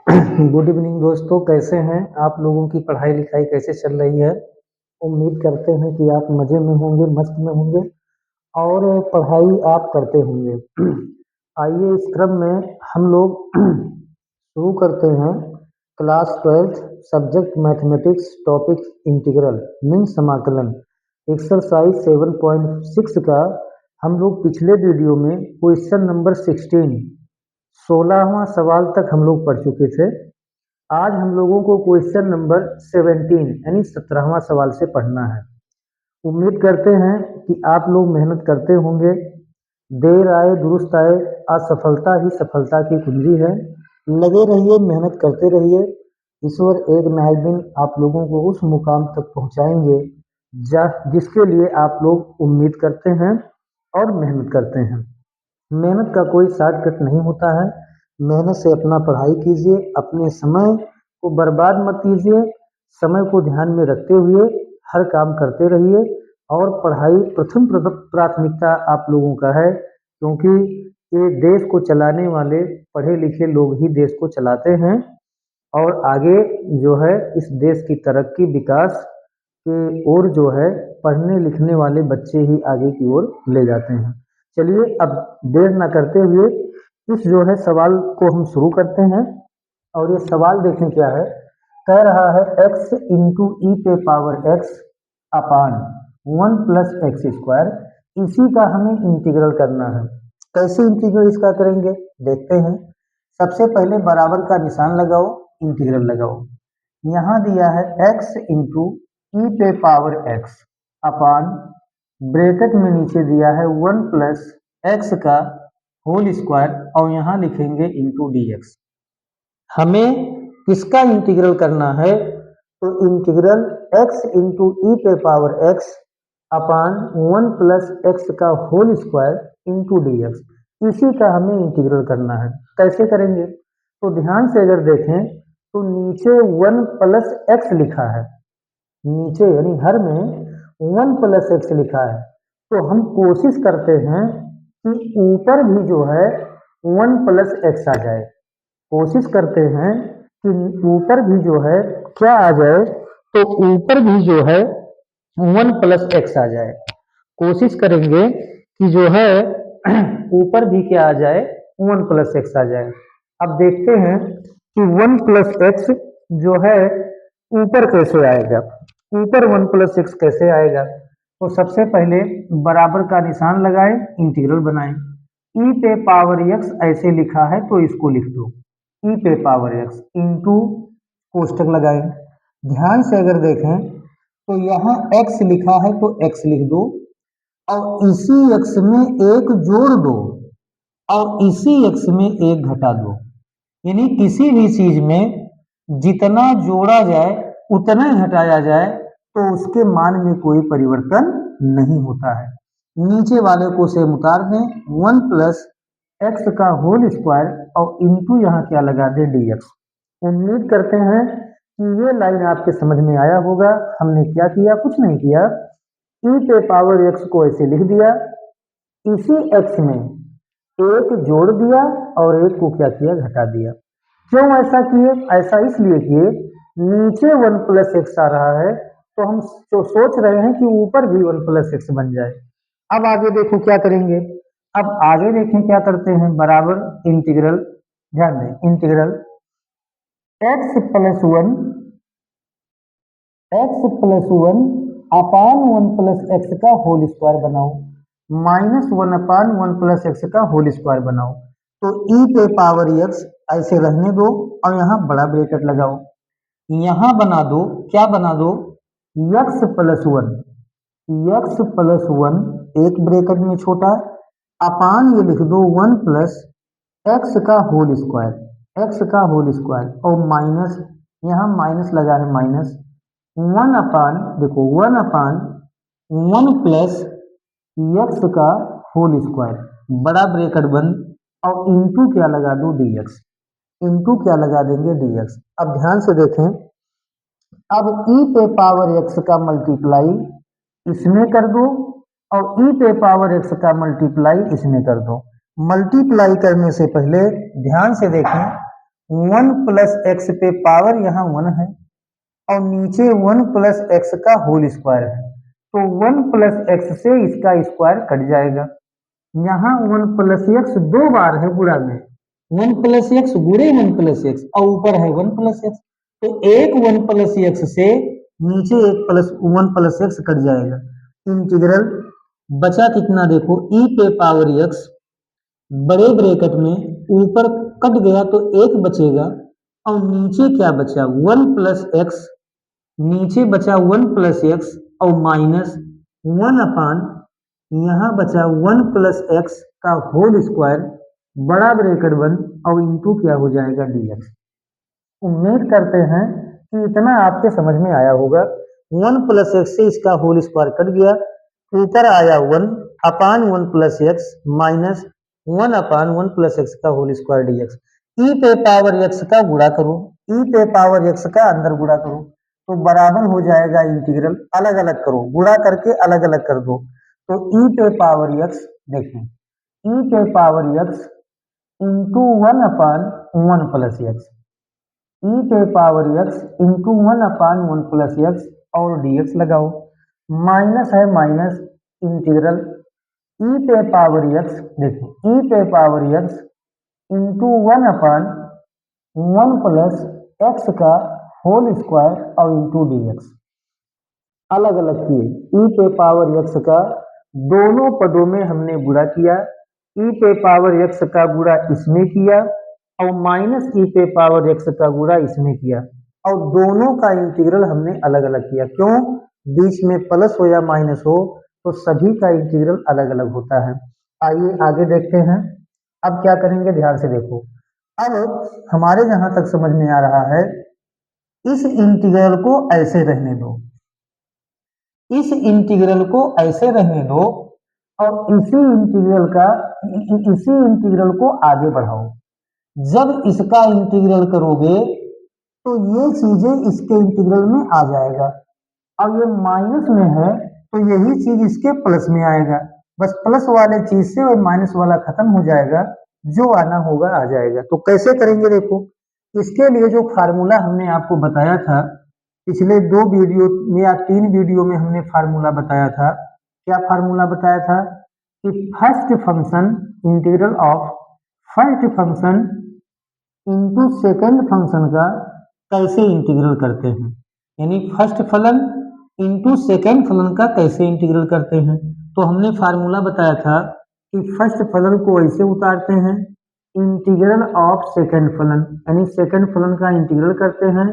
Good evening दोस्तों, कैसे हैं आप? लोगों की पढ़ाई लिखाई कैसे चल रही है? उम्मीद करते हैं कि आप मज़े में होंगे, मस्त में होंगे और पढ़ाई आप करते होंगे। आइए इस क्रम में हम लोग शुरू करते हैं। Class 12th subject mathematics, topic integral mean समाकलन, एक्सरसाइज 7.6 का हम लोग पिछले वीडियो में क्वेश्चन नंबर 16वां सवाल तक हम लोग पढ़ चुके थे। आज हम लोगों को क्वेश्चन नंबर 17 यानी 17वां सवाल से पढ़ना है। उम्मीद करते हैं कि आप लोग मेहनत करते होंगे। देर आए दुरुस्त आए, असफलता ही सफलता की कुंजी है। लगे रहिए, मेहनत करते रहिए। ईश्वर एक न एक दिन आप लोगों को उस मुकाम तक पहुंचाएंगे जिसके लिए आप लोग उम्मीद करते हैं और मेहनत करते हैं। मेहनत का कोई शॉर्टकट नहीं होता है। मेहनत से अपना पढ़ाई कीजिए, अपने समय को बर्बाद मत कीजिए। समय को ध्यान में रखते हुए हर काम करते रहिए और पढ़ाई प्रथम प्राथमिकता आप लोगों का है, क्योंकि ये देश को चलाने वाले पढ़े लिखे लोग ही देश को चलाते हैं और आगे जो है इस देश की तरक्की विकास के ओर जो है पढ़ने लिखने वाले बच्चे ही आगे की ओर ले जाते हैं। चलिए अब देर न करते हुए इस जो है सवाल को हम शुरू करते हैं। और ये सवाल देखें क्या है, कह रहा है x इंटू ई पे power x upon 1 plus x square. इसी का हमें इंटीग्रल करना है। कैसे इंटीग्रल इसका करेंगे देखते हैं। सबसे पहले बराबर का निशान लगाओ, इंटीग्रल लगाओ। यहाँ दिया है x इंटू ई पे पावर x अपान ब्रैकेट में नीचे दिया है 1 प्लस एक्स का होल स्क्वायर और यहाँ लिखेंगे इंटू डी एक्स। हमें किसका इंटीग्रल करना है? तो इंटीग्रल x इंटू ई पे power x upon 1 plus x का whole square into d x, इसी का हमें इंटीग्रल करना है। कैसे करेंगे? तो ध्यान से अगर देखें तो नीचे 1 प्लस एक्स लिखा है, नीचे यानी हर में 1 प्लस एक्स लिखा है। तो हम कोशिश करते हैं कि ऊपर भी जो है 1 प्लस एक्स आ जाए। कोशिश करते हैं कि ऊपर भी जो है क्या आ जाए, तो ऊपर भी जो है 1 प्लस एक्स आ जाए। कोशिश करेंगे कि जो है ऊपर भी क्या आ जाए, 1 प्लस एक्स आ जाए। अब देखते हैं कि 1 प्लस एक्स जो है ऊपर कैसे आएगा, ऊपर 1 प्लस एक्स कैसे आएगा। तो सबसे पहले बराबर का निशान लगाएं, इंटीग्रल बनाएं। ई पे पावर एक्स ऐसे लिखा है तो इसको लिख दो, ई पे पावर एक्स इंटू कोष्टक लगाएं। ध्यान से अगर देखें तो यहाँ x लिखा है तो x लिख दो और इसी x में एक जोड़ दो और इसी x में एक घटा दो। यानी किसी भी चीज में जितना जोड़ा जाए उतना घटाया जाए तो उसके मान में कोई परिवर्तन नहीं होता है। नीचे वाले को सेम उतार दें, 1 प्लस एक्स का होल स्क्वायर और इंटू यहाँ क्या लगा दे डी एक्स। उम्मीद करते हैं कि ये लाइन आपके समझ में आया होगा। हमने क्या किया, कुछ नहीं किया, ई पे पावर एक्स को ऐसे लिख दिया, इसी एक्स में एक जोड़ दिया और एक को क्या किया, घटा दिया। क्यों ऐसा किए? ऐसा इसलिए किए, नीचे 1 प्लस एक्स आ रहा है तो हम तो सोच रहे हैं कि ऊपर भी 1 प्लस एक्स बन जाए। अब आगे देखो क्या करेंगे। अब आगे देखें क्या करते हैं, बराबर इंटीग्रल, ध्यान दें integral x plus one upon 1 plus x का होल स्क्वायर बनाओ, -1 अपान 1 प्लस एक्स का होल स्क्वायर बनाओ। तो ई पे पावर एक्स ऐसे रहने दो और यहाँ बड़ा ब्रैकेट लगाओ। यहाँ बना दो, क्या बना दो, x plus one, x plus one एक ब्रैकेट में छोटा अपान ये लिख दो 1 प्लस एक्स का होल स्क्वायर, एक्स का होल स्क्वायर और माइनस, यहाँ माइनस लगा है, माइनस 1 अपान, देखो 1 अपान 1 प्लस एक्स का होल स्क्वायर, बड़ा ब्रैकेट बंद और इंटू क्या लगा दो डी एक्स, इंटू क्या लगा देंगे डी एक्स। अब ध्यान से देखें, अब ई पे पावर एक्स का मल्टीप्लाई इसमें कर दो और ई पे पावर एक्स का मल्टीप्लाई इसमें कर दो। मल्टीप्लाई करने से पहले ध्यान से देखें, 1 प्लस एक्स पे पावर यहाँ 1 है और नीचे 1 प्लस एक्स का होल स्क्वायर है, तो 1 प्लस एक्स से इसका स्क्वायर कट जाएगा। यहाँ 1 प्लस एक्स दो बार है गुणा में, 1 प्लस एक्स गुणे 1 प्लस एक्स और ऊपर है 1 प्लस एक्स, तो एक 1 प्लस एक्स से नीचे एक प्लस 1 प्लस एक्स कट जाएगा। इंटीग्रल बचा कितना देखो, ई पे पावर एक्स बड़े ब्रैकेट में ऊपर कट गया तो एक बचेगा और नीचे क्या बचा 1 प्लस एक्स, नीचे बचा 1 प्लस एक्स और माइनस 1 अपान यहाँ बचा 1 प्लस एक्स का होल स्क्वायर बड़ा ब्रैकेट बंद और इंटू क्या हो जाएगा dx। उम्मीद करते हैं कि इतना आपके समझ में आया होगा। 1 प्लस एक्स से इसका होल स्क्वायर कट गया, ऊपर आया 1 अपान 1 प्लस एक्स माइनस 1 अपान 1 प्लस एक्स का होल स्क्वायर dx। ई पे पावर एक्स का गुणा करो, ई पे पावर एक्स का अंदर गुणा करो तो बराबर हो जाएगा इंटीग्रल, अलग अलग करो, गुणा करके अलग अलग कर दो तो ई पे पावर एक्स देखें, ई पे पावर एक्स इंटू 1 अपान 1 प्लस एक्स, ई पे पावर एक्स इंटू 1 अपान 1 प्लस एक्स और dx लगाओ, माइनस है माइनस इंटीग्रल ई पे पावर एक्स देखिए, ई पे पावर एक्स इंटू 1 अपान 1 प्लस एक्स का होल स्क्वायर और इंटू dx अलग अलग किए। ई पे पावर एक्स का दोनों पदों में हमने गुणा किया, ई पे पावर एक्स का गुणा इसमें किया और माइनस ई पे पावर एक्स का गुणा इसमें किया और दोनों का इंटीग्रल हमने अलग अलग किया। क्यों? बीच में प्लस हो या माइनस हो तो सभी का इंटीग्रल अलग अलग होता है। आइए आगे देखते हैं। अब क्या करेंगे ध्यान से देखो। अब हमारे जहां तक समझ में आ रहा है, इस इंटीग्रल को ऐसे रहने दो, इस इंटीग्रल को ऐसे रहने दो और इसी इंटीग्रल को आगे बढ़ाओ। जब इसका इंटीग्रल करोगे तो ये चीजें इसके इंटीग्रल में आ जाएगा और ये माइनस में है तो यही चीज इसके प्लस में आएगा। बस प्लस वाले चीज से और माइनस वाला खत्म हो जाएगा, जो आना होगा आ जाएगा। तो कैसे करेंगे देखो, इसके लिए जो फार्मूला हमने आपको बताया था पिछले 2 वीडियो में या 3 वीडियो में हमने फार्मूला बताया था। क्या फार्मूला बताया था कि first function integral of first function into second function का कैसे इंटीग्रल करते हैं, यानी फर्स्ट फलन इनटू सेकंड फलन का कैसे इंटीग्रल करते हैं। तो हमने फार्मूला बताया था कि फर्स्ट फलन को ऐसे उतारते हैं, इंटीग्रल ऑफ सेकंड फलन, यानी सेकंड फलन का इंटीग्रल करते हैं,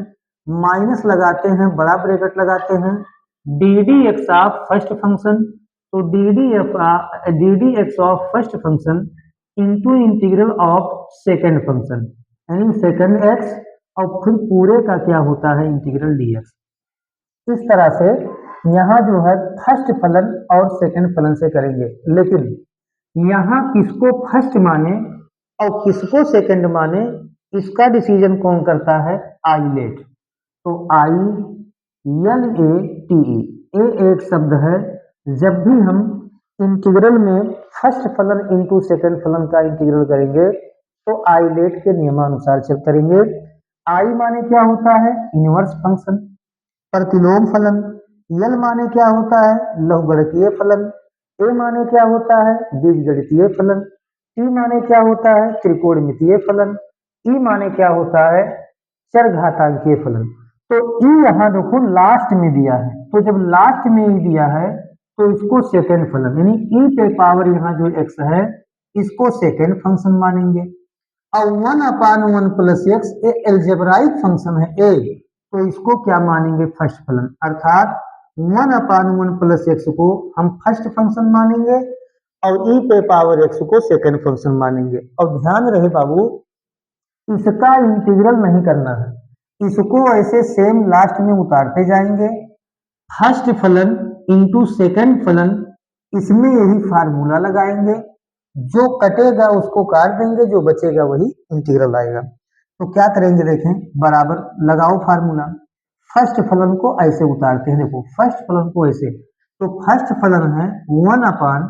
माइनस लगाते हैं, बड़ा ब्रैकेट लगाते हैं, d d x of first function, तो d d x of first function into integral of second function, यानी सेकंड एक्स और फिर पूरे का क्या होता है इंटीग्रल dx। इस तरह से यहाँ जो है फर्स्ट फलन और सेकंड फलन से करेंगे, लेकिन यहाँ किसको फर्स्ट माने और किसको सेकंड माने इसका डिसीजन कौन करता है, आइलेट। तो ILATE ए एक शब्द है। जब भी हम इंटीग्रल में फर्स्ट फलन इंटू सेकंड फलन का इंटीग्रल करेंगे तो आइलेट के नियमानुसार चल करेंगे। आई माने क्या होता है, इनवर्स फंक्शन, प्रतिलोम फलन। यल माने क्या होता है, लघुगणकीय फलन। ए माने क्या होता है, बीजगणितीय फलन। टी माने क्या होता है, त्रिकोणमितीय फलन। ई माने क्या होता है, चरघातांकीय फलन। तो ई यहाँ देखो लास्ट में दिया है, तो जब लास्ट में ई दिया है तो इसको सेकंड फलन, यानी ई पे पावर यहाँ जो एक्स है इसको सेकंड फंक्शन मानेंगे और 1 अपान 1 प्लस एक्स ए एल्जेब्राइक फंक्शन है ए, तो इसको क्या मानेंगे, फर्स्ट फलन। अर्थात 1 अपान 1 प्लस एक्स को हम फर्स्ट फंक्शन मानेंगे और ई पे पावर एक्स को सेकंड फंक्शन मानेंगे। और ध्यान रहे बाबू, इसका इंटीग्रल नहीं करना है, इसको ऐसे सेम लास्ट में उतारते जाएंगे। फर्स्ट फलन इंटू सेकंड फलन, इसमें यही फार्मूला लगाएंगे, जो कटेगा उसको काट देंगे, जो बचेगा वही इंटीग्रल आएगा। तो क्या करेंगे देखें, बराबर लगाओ फार्मूला। फर्स्ट फलन को ऐसे उतारते हैं, देखो फर्स्ट फलन को ऐसे, तो फर्स्ट फलन है 1 अपान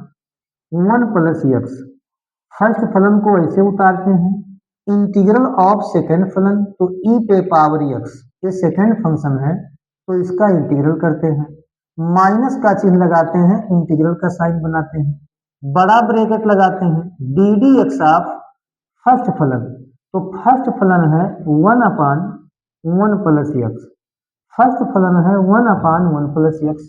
1 प्लस एक्स, फर्स्ट फलन को ऐसे उतारते हैं इंटीग्रल ऑफ सेकेंड फलन, तो ई पे पावर एक्स ये सेकेंड फंक्शन है, तो इसका इंटीग्रल करते हैं, माइनस का चिन्ह लगाते हैं, इंटीग्रल का साइन बनाते हैं, बड़ा ब्रैकेट लगाते हैं, d d x of first फलन, तो फर्स्ट फलन है 1/1 प्लस एक्स, फर्स्ट फलन है 1/1 प्लस एक्स,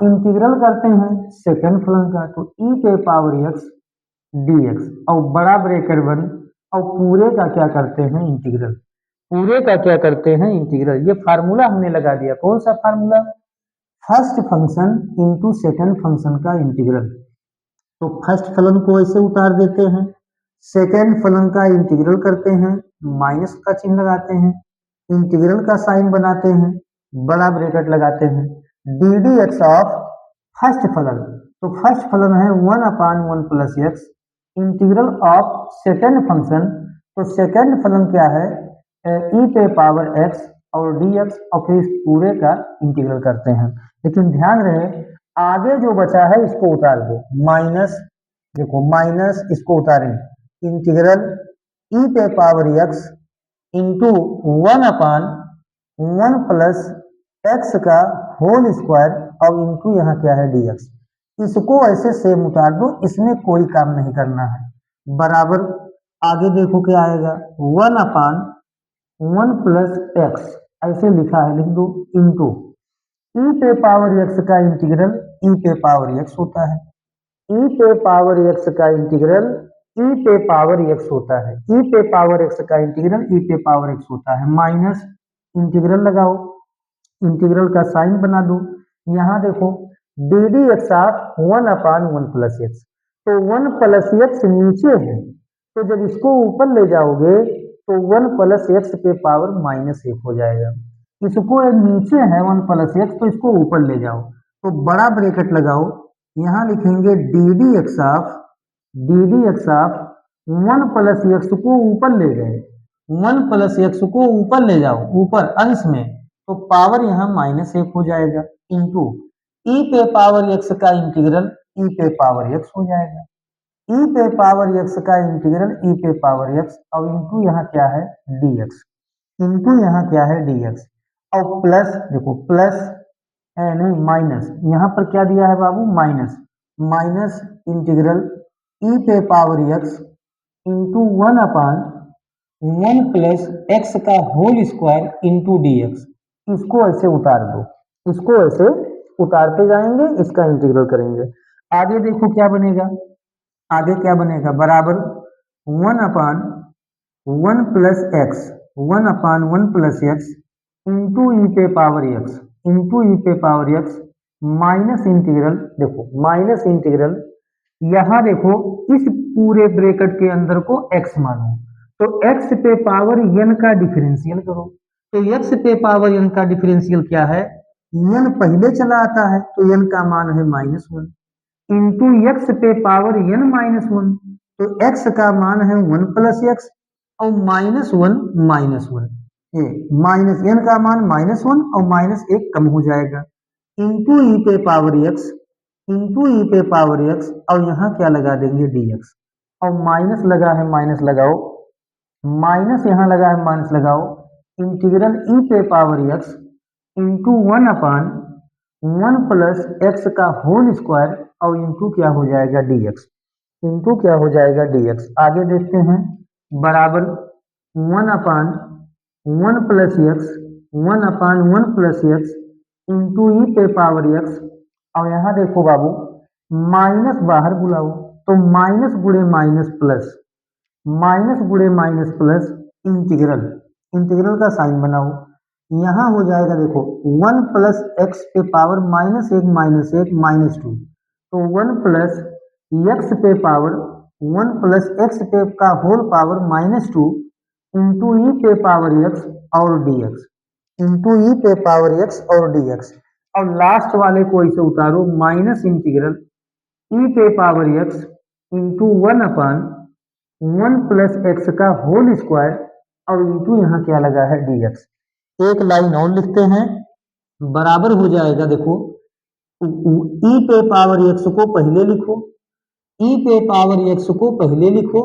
इंटीग्रल करते हैं सेकेंड फलन का, तो ई पे पावर एक्स डी एक्स, और बड़ा ब्रैकेट बन, और पूरे का क्या करते हैं इंटीग्रल, पूरे का क्या करते हैं इंटीग्रल। ये फार्मूला हमने लगा दिया, कौन सा formula, first function into second function का इंटीग्रल, तो फर्स्ट फलन को ऐसे उतार देते हैं, सेकेंड फलन का इंटीग्रल करते हैं, माइनस का चिन्ह लगाते हैं, इंटीग्रल का साइन बनाते हैं, बड़ा ब्रैकेट लगाते हैं, d d x of first फलन, तो फर्स्ट फलन है 1/1 plus x, integral of second function, तो सेकेंड फलन क्या है ई पे पावर एक्स और डी एक्स, और फिर इस पूरे का इंटीग्रल करते हैं। लेकिन ध्यान रहे आगे जो बचा है इसको उतार दो, माइनस, देखो माइनस इसको उतारें, इंटीग्रल ई पे power x into 1/1 plus x का होल स्क्वायर, और इंटू यहाँ क्या है डी एक्स, इसको ऐसे सेम उतार दो, इसमें कोई काम नहीं करना है, बराबर आगे देखो क्या आएगा 1/1 प्लस एक्स, ऐसे लिखा है लिख दो, इंटू ई पे पावर एक्स का इंटीग्रल ई पे पावर एक्स होता है, ई पे पावर एक्स का इंटीग्रल ई पे पावर एक्स होता है, ई पे पावर एक्स का इंटीग्रल ई पे पावर एक्स होता है, माइनस इंटीग्रल लगाओ, इंटीग्रल का साइन बना दो, यहाँ देखो D d x of 1/1 plus x, तो 1 प्लस एक्स नीचे है, तो जब इसको ऊपर ले जाओगे तो 1 प्लस एक्स पे पावर -1 हो जाएगा, इसको नीचे है 1 प्लस एक्स, तो इसको ऊपर ले जाओ, तो बड़ा ब्रैकेट लगाओ, यहाँ लिखेंगे D d x of 1 plus x को ऊपर ले गए, 1 प्लस एक्स को ऊपर ले जाओ, ऊपर अंश में, तो पावर यहाँ -1 हो जाएगा, इंटू ई पे पावर एक्स का इंटीग्रल ई पे पावर एक्स हो जाएगा, ई पे पावर एक्स का इंटीग्रल ई पे पावर एक्स, और इंटू यहाँ क्या है डी एक्स, इंटू यहाँ क्या है डी एक्स, और प्लस देखो प्लस नहीं माइनस, यहाँ पर क्या दिया है बाबू माइनस, माइनस इंटीग्रल ई पे power x into 1/1 plus x का whole square into d x, इसको ऐसे उतार दो, इसको ऐसे उतारते जाएंगे, इसका इंटीग्रल करेंगे, आगे देखो क्या बनेगा, आगे क्या बनेगा बराबर 1/1 plus x, 1/1 plus x into e पे पावर एक्स, इंटू ई पे पावर एक्स, माइनस इंटीग्रल, देखो माइनस इंटीग्रल, यहाँ देखो इस पूरे ब्रैकेट के अंदर को x मानो, तो x पे पावर n का डिफरेंशियल करो, तो x पे पावर n का डिफरेंशियल क्या है, n पहले चला आता है, तो n का मान है -1, इंटू एक्स पे पावर n -1, तो x का मान है 1 प्लस एक्स, और -1 ये माइनस n का मान -1 और -1 कम हो जाएगा, इंटू ई पे पावर एक्स, इंटू ई पे पावर एक्स, और यहाँ क्या लगा देंगे डी एक्स, और माइनस लगा है माइनस लगाओ, माइनस यहाँ लगा है माइनस लगाओ, इंटीग्रल ई पे power x into 1/1 plus x का होल स्क्वायर, और इंटू क्या हो जाएगा डी एक्स, इंटू क्या हो जाएगा डी एक्स, आगे देखते हैं बराबर 1/1 plus x, 1/1 plus x into e पे पावर एक्स, और यहाँ देखो बाबू माइनस बाहर बुलाओ, तो माइनस गुणे माइनस प्लस, माइनस गुणे माइनस प्लस इंटीग्रल, इंटीग्रल का साइन बनाओ, यहाँ हो जाएगा देखो 1 प्लस एक्स पे पावर -1 -2, तो 1 प्लस एक्स पे पावर 1 प्लस एक्स पे का होल पावर -2 इंटू ई पे पावर एक्स और डी एक्स, इंटू ई पे पावर एक्स और डी एक्स, और लास्ट वाले को इसे उतारो, माइनस इंटीग्रल ई पे power x into 1/1 plus x का होल स्क्वायर, और इंटू यहाँ क्या लगा है डी एक्स, एक लाइन और लिखते हैं, बराबर हो जाएगा देखो ई पे पावर एक्स को पहले लिखो, ई पे पावर एक्स को पहले लिखो,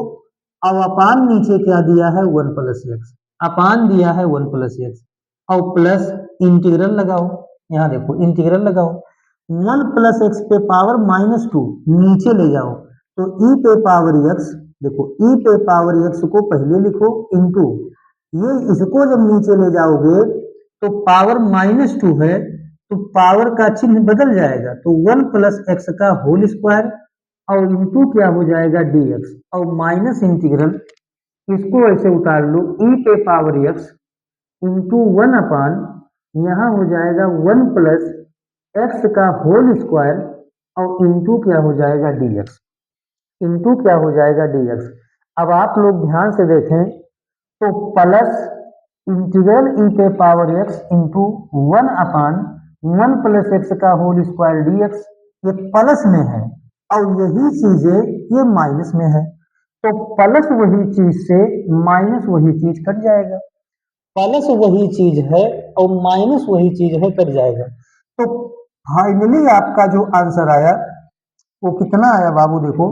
अब अपान नीचे क्या दिया है 1 प्लस एक्स, अपान दिया है 1 प्लस एक्स और प्लस इंटीग्रल लगाओ, यहाँ देखो इंटीग्रल लगाओ 1 प्लस एक्स पे पावर -2 नीचे ले जाओ तो ई पे पावर एक्स, देखो ई पे पावर एक्स को पहले लिखो इंटू ये, इसको जब नीचे ले जाओगे तो पावर -2 है तो पावर का चिन्ह बदल जाएगा तो 1 प्लस एक्स का होल स्क्वायर और इंटू क्या हो जाएगा dx और माइनस इंटीग्रल, इसको ऐसे उतार लो ई पे पावर एक्स इंटू 1 अपान यहाँ हो जाएगा 1 प्लस एक्स का होल स्क्वायर और इंटू क्या हो जाएगा dx, इंटू क्या हो जाएगा dx। अब आप लोग ध्यान से देखें तो प्लस इंटीग्रल ई पे पावर एक्स इंटू 1 अपान 1 प्लस एक्स का होल स्क्वायर dx, ये प्लस में है और यही चीजें ये माइनस में है तो प्लस वही चीज से माइनस वही चीज कट जाएगा, प्लस वही चीज है और माइनस वही चीज है कट जाएगा। तो फाइनली आपका जो आंसर आया वो कितना आया बाबू, देखो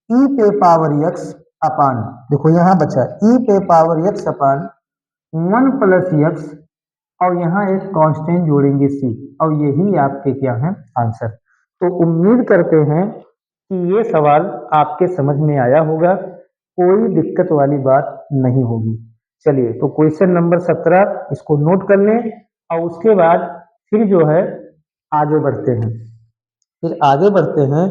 ई पे पावर एक्स अपान, देखो यहाँ बचा ई पे power x upon 1 plus x और यहाँ एक कांस्टेंट जोड़ेंगे सी और यही आपके क्या है आंसर। तो उम्मीद करते हैं कि ये सवाल आपके समझ में आया होगा, कोई दिक्कत वाली बात नहीं होगी। चलिए तो क्वेश्चन नंबर 17 इसको नोट कर लें और उसके बाद फिर जो है आगे बढ़ते हैं, फिर आगे बढ़ते हैं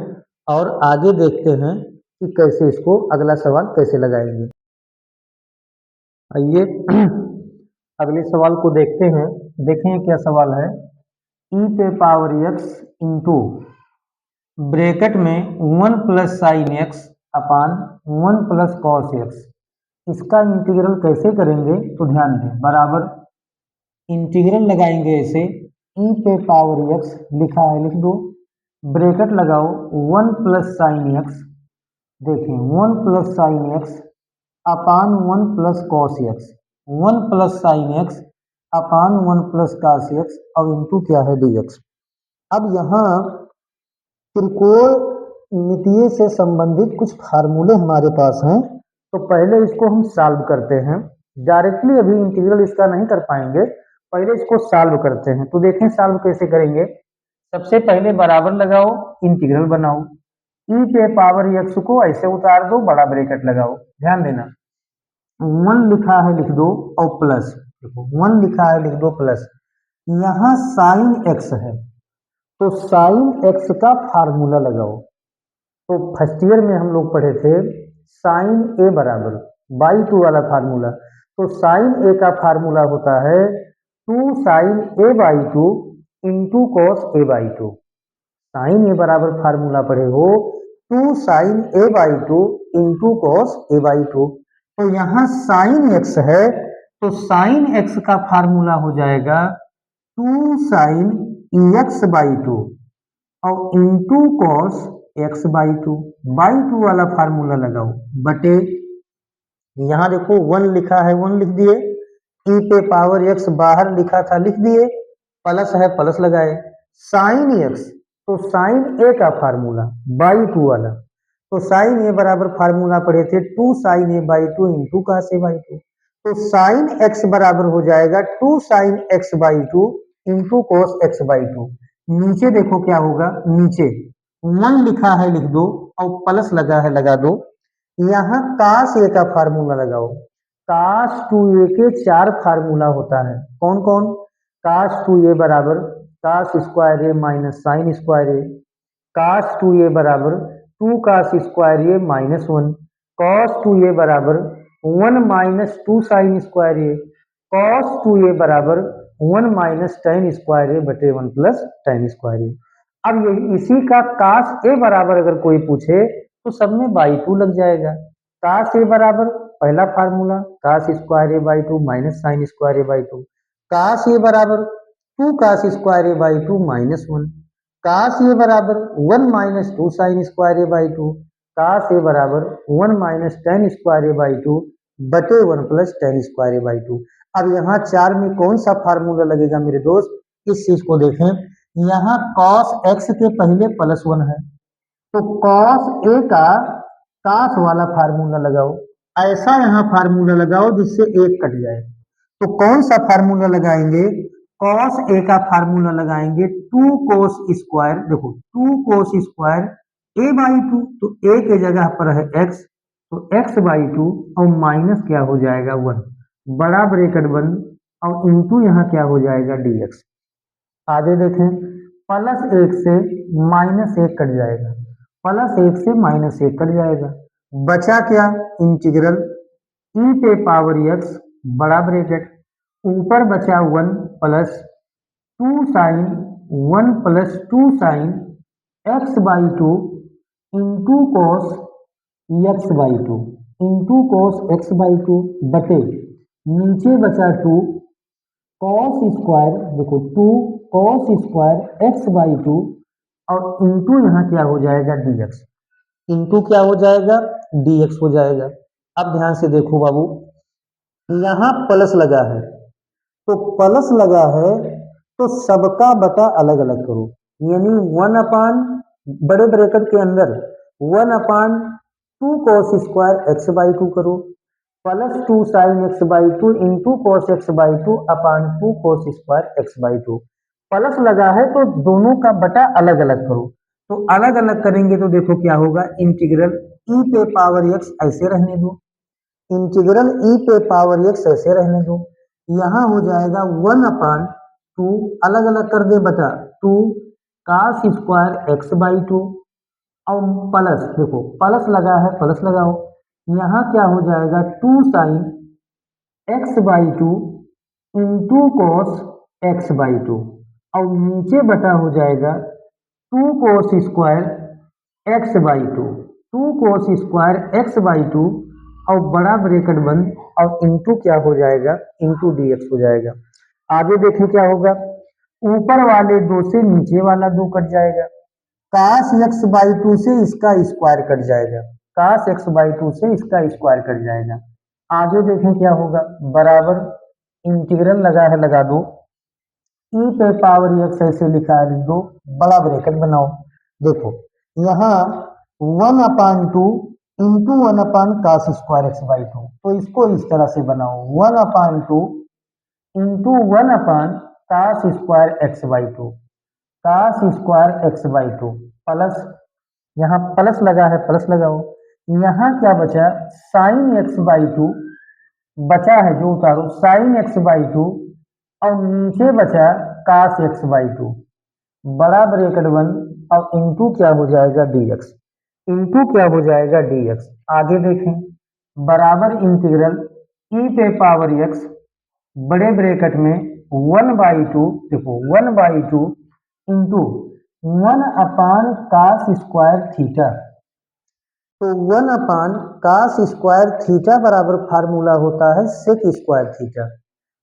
और आगे देखते हैं कि कैसे इसको अगला सवाल कैसे लगाएंगे। आइए अगले सवाल को देखते हैं, देखें क्या सवाल है। ई पे पावर एक्स इंटू ब्रैकेट में 1 plus sine x upon 1 plus cos x, इसका इंटीग्रल कैसे करेंगे तो ध्यान दें, बराबर इंटीग्रल लगाएंगे ऐसे ई पे पावर एक्स लिखा है लिख दो, ब्रैकेट लगाओ 1 प्लस साइन एक्स, देखें 1 plus sine x upon 1 plus cos x, 1 plus sine x upon 1 plus cos x और इंटू क्या है dx। अब यहाँ त्रिकोणमितीय से संबंधित कुछ फार्मूले हमारे पास हैं तो पहले इसको हम सॉल्व करते हैं, डायरेक्टली अभी इंटीग्रल इसका नहीं कर पाएंगे, पहले इसको सॉल्व करते हैं। तो देखें सॉल्व कैसे करेंगे, सबसे पहले बराबर लगाओ इंटीग्रल बनाओ, ई पे पावर एक्स को ऐसे उतार दो, बड़ा ब्रैकेट लगाओ, ध्यान देना 1 लिखा है लिख दो और प्लस, देखो 1 लिखा है लिख दो प्लस, यहाँ साइन एक्स है तो साइन एक्स का फार्मूला लगाओ। तो फर्स्ट ईयर में हम लोग पढ़े थे साइन ए बराबर बाई 2 वाला फार्मूला, तो साइन ए का फार्मूला होता है 2 sine A by 2 into cos A by 2, sine A बराबर फार्मूला पढ़े हो 2 sine A by 2 into cos A by 2, तो यहाँ साइन एक्स है तो साइन एक्स का फार्मूला हो जाएगा 2 साइन एक्स बाई 2 और into cos x by 2, by 2 वाला फार्मूला लगाओ बटे, यहाँ देखो 1 लिखा है 1 लिख दिए, ई पे पावर एक्स बाहर लिखा था लिख दिए, प्लस है प्लस लगाए, साइन एक्स तो साइन ए का फार्मूला बाई 2 वाला, तो साइन ए बराबर फार्मूला पढ़े थे 2 sine A by 2 into cos A by 2, तो साइन एक्स बराबर हो जाएगा 2 sine x by 2 into cos x by 2। नीचे देखो क्या होगा, नीचे 1 लिखा है लिख दो और प्लस लगा है लगा दो, यहाँ कास ए का फार्मूला लगाओ, कास 2a के 4 फार्मूला होता है, कौन कौन, कास 2a बराबर कास स्क्वायर ए माइनस साइन स्क्वायर ए, कास 2a बराबर 2 कास स्क्वायर ए माइनस 1, कॉस 2a बराबर 1 माइनस 2 साइन स्क्वायर ए, कॉस 2a बराबर 1 माइनस टेन स्क्वायर ए बटे 1 प्लस टेन स्क्वायर ए। अब ये इसी का कास ए बराबर अगर कोई पूछे तो सब में बाई 2 लग जाएगा, कास ए बराबर पहला formula cos square A by 2 minus sine square A by 2, cos A बराबर 2 cos square A by 2 minus 1, cos A बराबर 1 minus 2 sine square A by 2, cos A बराबर 1 minus tan square A by 2 बटे 1 plus tan square A by 2। अब यहाँ 4 में कौन सा formula लगेगा मेरे दोस्त, इस चीज को देखें, यहाँ कॉस एक्स के पहले प्लस 1 है तो कॉस ए का कास वाला फार्मूला लगाओ, ऐसा यहाँ फार्मूला लगाओ जिससे एक कट जाए। तो कौन सा फार्मूला लगाएंगे? कॉस ए का फार्मूला लगाएंगे, टू कोस स्क्वायर। देखो two cos square A by two, तो ए के जगह पर है एक्स, तो एक्स बाई टू और माइनस क्या हो जाएगा 1, बड़ा ब्रेकेट बंद, और इंटू यहाँ क्या हो जाएगा dx। आगे देखें, प्लस एक से माइनस एक कट जाएगा, प्लस एक से माइनस एक कट जाएगा, बचा क्या? इंटीग्रल ई पे पावर एक्स, बड़ा ब्रेकेट, ऊपर बचा 1 plus two sine, 1 plus two sine x by two into cos x by two, into cos x by two, बटे नीचे बचा 2 कॉस स्क्वायर, देखो 2 cos square x by two, और into यहाँ क्या हो जाएगा dx, इंटू क्या हो जाएगा? dx हो जाएगा। अब ध्यान से देखो बाबू, यहाँ प्लस लगा है, तो प्लस लगा है तो सबका बटा अलग अलग करो, यानी 1 अपान बड़े ब्रैकेट के अंदर 1 upon two cos square x by two करो, plus two sine x by two into cos x by two upon two cos square x by two. Plus लगा है तो दोनों का बटा अलग अलग करो, तो अलग अलग करेंगे तो देखो क्या होगा, इंटीग्रल ई पे पावर एक्स ऐसे रहने दो, इंटीग्रल ई पे पावर एक्स ऐसे रहने दो, यहाँ हो जाएगा 1 अपान टू, अलग अलग कर दे बटा 2 cos square x by two, और प्लस, देखो प्लस लगा है प्लस लगाओ, यहाँ क्या हो जाएगा 2 sine x by two into cos x by two, और नीचे बटा हो जाएगा 2 cos square x by two, 2 cos square x by two, और बड़ा ब्रैकेट बंद, और इंटू क्या हो जाएगा? इंटू dx हो जाएगा। आगे देखें क्या होगा, ऊपर वाले 2 से नीचे वाला 2 कट जाएगा, कास एक्स बाई टू से इसका स्क्वायर कट जाएगा, कास एक्स बाई टू से इसका स्क्वायर कट जाएगा। आगे देखें क्या होगा, बराबर इंटीग्रल लगा है लगा दो, ई पे पावर एक्स ऐसे लिखा है लिख दो, बड़ा ब्रैकेट बनाओ, देखो यहाँ 1 upon two into 1 upon cos square x by two, तो इसको इस तरह से बनाओ 1 upon two into 1 upon cos square x by two, cos square x by two, plus यहाँ प्लस लगा है प्लस लगाओ, यहाँ क्या बचा? साइन एक्स बाई टू बचा है जो उतारो, साइन एक्स बाई टू, और नीचे बचा कास एक्स बाई टू, बड़ा ब्रैकेट बंद, और इंटू क्या हो जाएगा dx, इंटू क्या हो जाएगा dx। आगे देखें, बराबर इंटीग्रल ई पे पावर एक्स, बड़े ब्रैकेट में 1 बाई टू, देखो 1 by two into 1 upon cos square theta, तो 1 अपान कास स्क्वायर थीटा बराबर फार्मूला होता है sec square theta,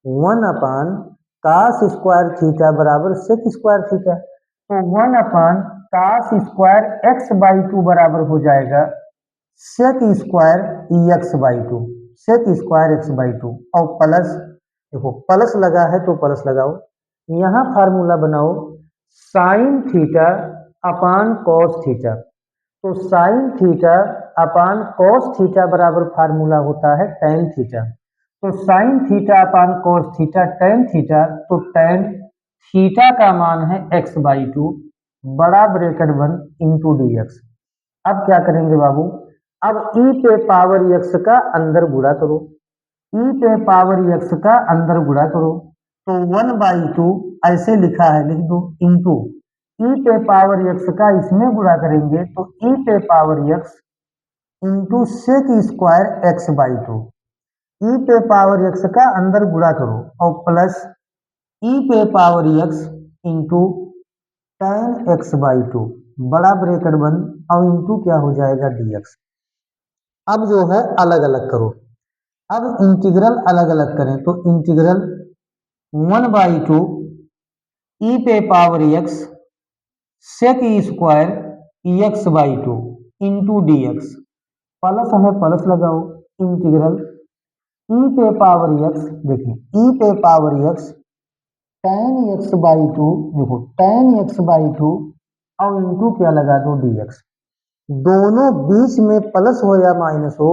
1 upon cos square theta बराबर सेक स्क्वायर थीटा, तो 1 upon cos square x by two बराबर हो जाएगा sec square x by two, sec square x by two, और plus, देखो प्लस लगा है तो प्लस लगाओ, यहाँ फार्मूला बनाओ साइन थीटा अपान कॉस थीटा, तो साइन थीटा अपान कॉस थीटा बराबर फार्मूला होता है टेन थीटा, तो साइन थीटा अपान कॉस थीटा टेन थीटा, तो टेन थीटा का मान है एक्स बाई टू, बड़ा ब्रैकेट बंद इंटू dx। अब क्या करेंगे बाबू, अब ई पे पावर एक्स का अंदर गुणा करो, ई पे पावर एक्स का अंदर गुणा करो, तो 1 बाई टू ऐसे लिखा है लिख दो, इंटू ई पे पावर एक्स का इसमें गुणा करेंगे तो ई पे power x into sec square x by two, e पे पावर एक्स का अंदर गुणा करो, और प्लस ई पे power x into ten x by to, बड़ा ब्रैकेट बंद, और इंटू क्या हो जाएगा dx। अब जो है अलग अलग करो, अब इंटीग्रल अलग अलग करें, तो इंटीग्रल 1 बाई टू ई पे power x sec square x by two into dx, plus है प्लस लगाओ, इंटीग्रल ई पे पावर एक्स, देखिए ई पे power x tan x by two, देखो टेन एक्स बाई टू, और इंटू क्या लगा दो dx, दोनों बीच में प्लस हो या माइनस हो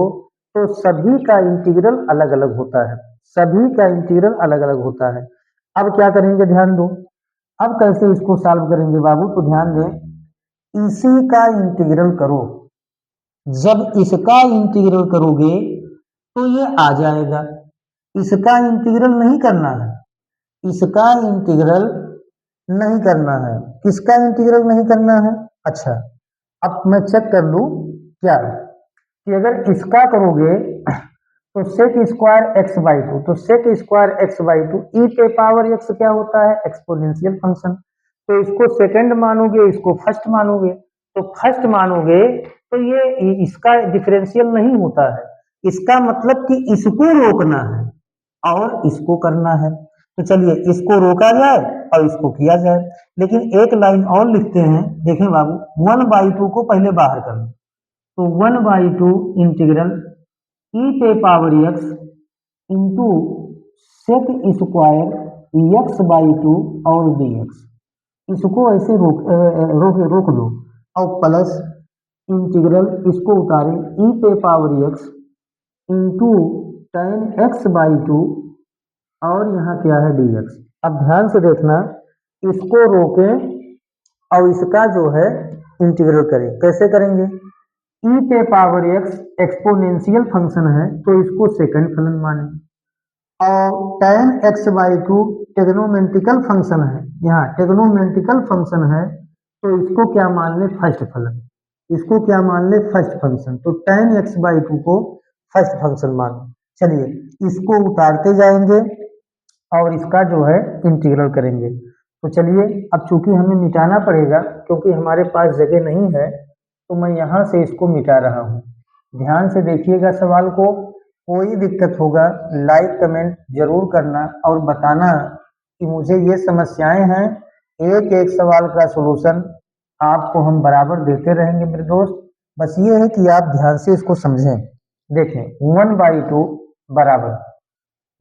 तो सभी का इंटीग्रल अलग अलग होता है, सभी का इंटीग्रल अलग अलग होता है। अब क्या करेंगे, ध्यान दो। अब कैसे इसको सॉल्व करेंगे बाबू, तो ध्यान दें, इसी का इंटीग्रल करो। जब इसका इंटीग्रल करोगे तो ये आ जाएगा। इसका इंटीग्रल नहीं करना है, इसका इंटीग्रल नहीं करना है। किसका इंटीग्रल नहीं करना है? अच्छा, अब मैं चेक कर लूं क्या, कि अगर इसका करोगे तो sec square x by two, तो sec square x by two e पे पावर एक्स क्या होता है? Exponential function. तो इसको सेकंड मानोगे, इसको फर्स्ट मानोगे। तो फर्स्ट मानोगे तो ये इसका डिफरेंशियल नहीं होता है, इसका मतलब कि इसको रोकना है और इसको करना है। तो चलिए इसको रोका जाए और इसको किया जाए। लेकिन एक लाइन और लिखते हैं, देखें बाबू, 1/2 को पहले बाहर कर लो। तो 1/2 इंटीग्रल ई पे power x into sec square x by two और डी एक्स। इसको ऐसे रोक लो और प्लस इंटीग्रल इसको उतारे ई पे power x into ten x by two और यहाँ क्या है डी एक्स। अब ध्यान से देखना, इसको रोकें और इसका जो है इंटीग्रल करें। कैसे करेंगे? ई पे पावर एक्स एक्सपोनेंशियल फंक्शन है तो इसको सेकंड फलन माने, और tan x by two trigonometrical function है, यहाँ टेग्नोमेंटिकल फंक्शन है तो इसको क्या मान ले? फर्स्ट फलन। इसको क्या मान ले? First function. तो tan एक्स बाई टू को फर्स्ट फंक्शन मानो। चलिए इसको उतारते जाएंगे और इसका जो है इंटीग्रल करेंगे। तो चलिए, अब चूंकि हमें मिटाना पड़ेगा क्योंकि हमारे पास जगह नहीं है, तो मैं यहाँ से इसको मिटा रहा हूँ। ध्यान से देखिएगा सवाल को, कोई दिक्कत होगा लाइक कमेंट जरूर करना और बताना कि मुझे ये समस्याएं हैं। एक एक सवाल का सलूशन आपको हम बराबर देते रहेंगे मेरे दोस्त। बस ये है कि आप ध्यान से इसको समझें। देखें 1/2 बराबर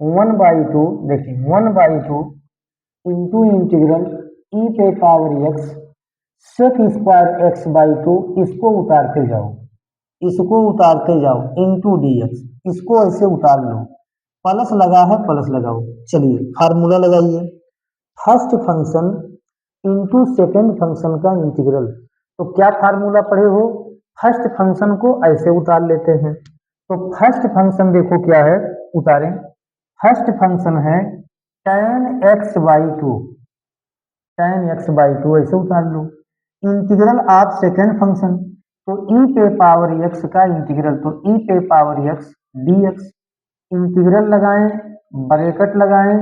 1/2, देखिए 1/2 इंटू इंटीग्रल ई पे power x sec square x by two, इसको उतारते जाओ, इसको उतारते जाओ इंटू डी एक्स, इसको ऐसे उतार लो। प्लस लगा है, प्लस लगाओ। चलिए फार्मूला लगाइए, first function into second function का इंटीग्रल। तो क्या फार्मूला पढ़े हो? फर्स्ट फंक्शन को ऐसे उतार लेते हैं। तो फर्स्ट फंक्शन देखो क्या है, उतारें। फर्स्ट फंक्शन है tan x by to, tan x by two ऐसे उतार लो। इंटीग्रल ऑफ सेकेंड फंक्शन, तो ई पे पावर एक्स का इंटीग्रल, तो ई पे power x d x. Integral लगाएं, ब्रैकेट लगाएं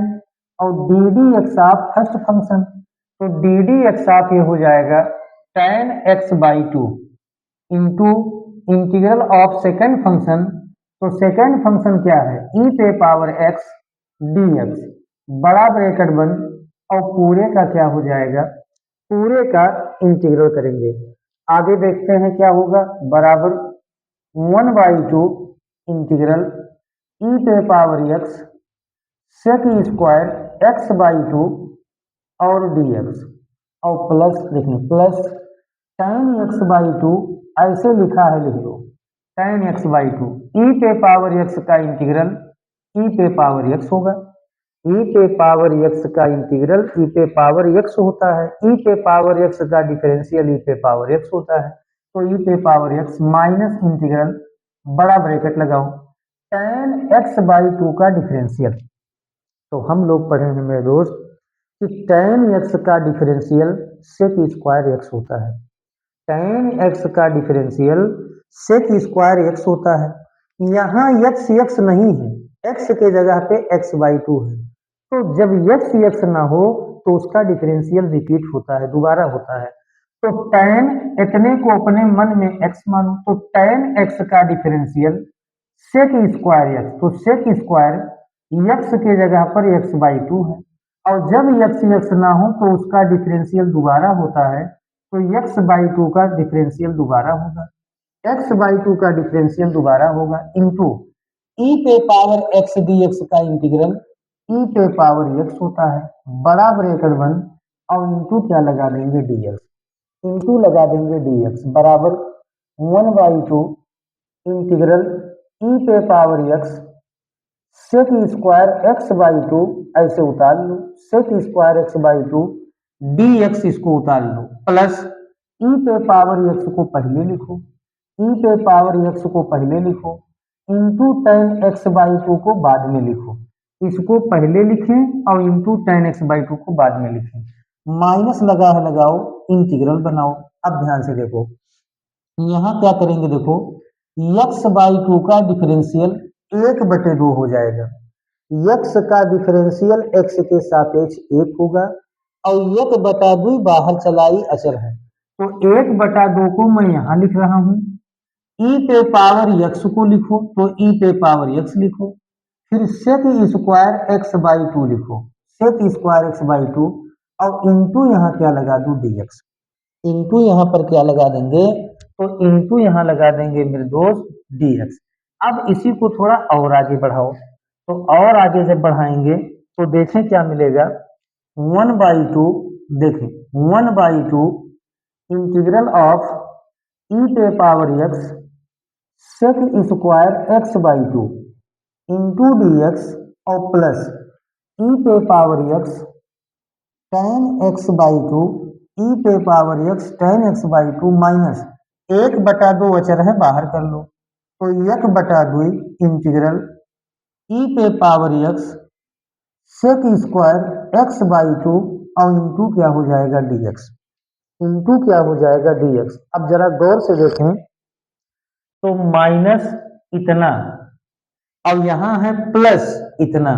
और D d x of first function, तो डी डी एक्स ऑफ ये हो जाएगा tan x by two into integral of second function. तो सेकेंड फंक्शन क्या है? ई पे पावर एक्स डी एक्स, बड़ा ब्रैकेट बंद और पूरे का क्या हो जाएगा? पूरे का इंटीग्रल करेंगे। आगे देखते हैं क्या होगा, बराबर 1/2 इंटीग्रल ई पे power x sec square x by two और डी एक्स, और प्लस देखिए plus tan x by two, ऐसे लिखा है लिख दो, tan x by two e पे पावर एक्स का इंटीग्रल ई पे पावर एक्स होगा। ई पे पावर एक्स का इंटीग्रल ई पे पावर एक्स होता है, ई पे पावर एक्स का डिफरेंशियल ई पे पावर एक्स होता है। तो ई पे पावर एक्स माइनस इंटीग्रल, बड़ा ब्रैकेट लगाओ, tan एक्स बाई टू का डिफरेंशियल। तो हम लोग पढ़े हैं मेरे दोस्त कि tan एक्स का डिफरेंशियल सेक स्क्वायर एक्स होता है। tan एक्स का डिफरेंशियल सेक स्क्वायर एक्स होता है। यहाँ एक्स एक्स नहीं है, एक्स के जगह पे एक्स बाई टू है। तो जब एक्स एक्स ना हो तो उसका डिफरेंशियल रिपीट होता है, दोबारा होता है। तो tan इतने को अपने मन में x मानो, तो tan x का डिफरेंशियल सेक स्क्वायर एक्स, तो सेक स्क्वायर एक्स के जगह पर एक्स बाई टू है। और जब एक्स एक्स ना हो तो उसका डिफरेंशियल दोबारा होता है, तो एक्स बाई टू का डिफरेंशियल दोबारा होगा, एक्स बाई टू का डिफरेंशियल दोबारा होगा इंटू ई पे पावर एक्स डी एक्स का इंटीग्रल ई पे पावर एक्स होता है, बड़ा ब्रैकेट बंद और इंटू क्या लगा देंगे डी एक्स, इंटू लगा देंगे डी एक्स बराबर 1/2 इंटीग्रल ई पे power x sec square x by two ऐसे उतार लो, sec square x by two d x इसको उतार लो, प्लस ई पे पावर एक्स को पहले लिखो, ई पे पावर एक्स को पहले लिखो, into ten x by to को बाद में लिखो। इसको पहले लिखें और into ten x by to को बाद में लिखें। माइनस लगा है लगाओ, इंटीग्रल बनाओ। अब ध्यान से देखो, यहाँ क्या करेंगे, देखो एक्स बाई टू का डिफरेंशियल 1/2 हो जाएगा। एक्स का डिफरेंशियल एक्स के सापेक्ष 1 होगा और 1/2 बाहर चलाई अचर है, तो 1/2 को मैं यहाँ लिख रहा हूँ। ई पे पावर एक्स को लिखो तो ई पे पावर एक्स लिखो, फिर sec square x by two लिखो, sec square x by two और इंटू यहाँ क्या लगा दूं डी एक्स। इंटू यहाँ पर क्या लगा देंगे, तो इंटू यहाँ लगा देंगे मेरे दोस्त डी एक्स। अब इसी को थोड़ा और आगे बढ़ाओ, तो और आगे जब बढ़ाएंगे तो देखें क्या मिलेगा, 1/2, देखें 1/2 इंटीग्रल ऑफ ई पे power x sec square x by two into d x और प्लस ई पे power x tan x by two e पे power x tan x by two minus 1/2 अचर है बाहर कर लो, तो 1/2 इंटीग्रल ई पे power x sec square x by two और इंटू क्या हो जाएगा डी एक्स, इंटू क्या हो जाएगा डी एक्स। अब जरा गौर से देखें तो माइनस इतना और यहाँ है प्लस इतना,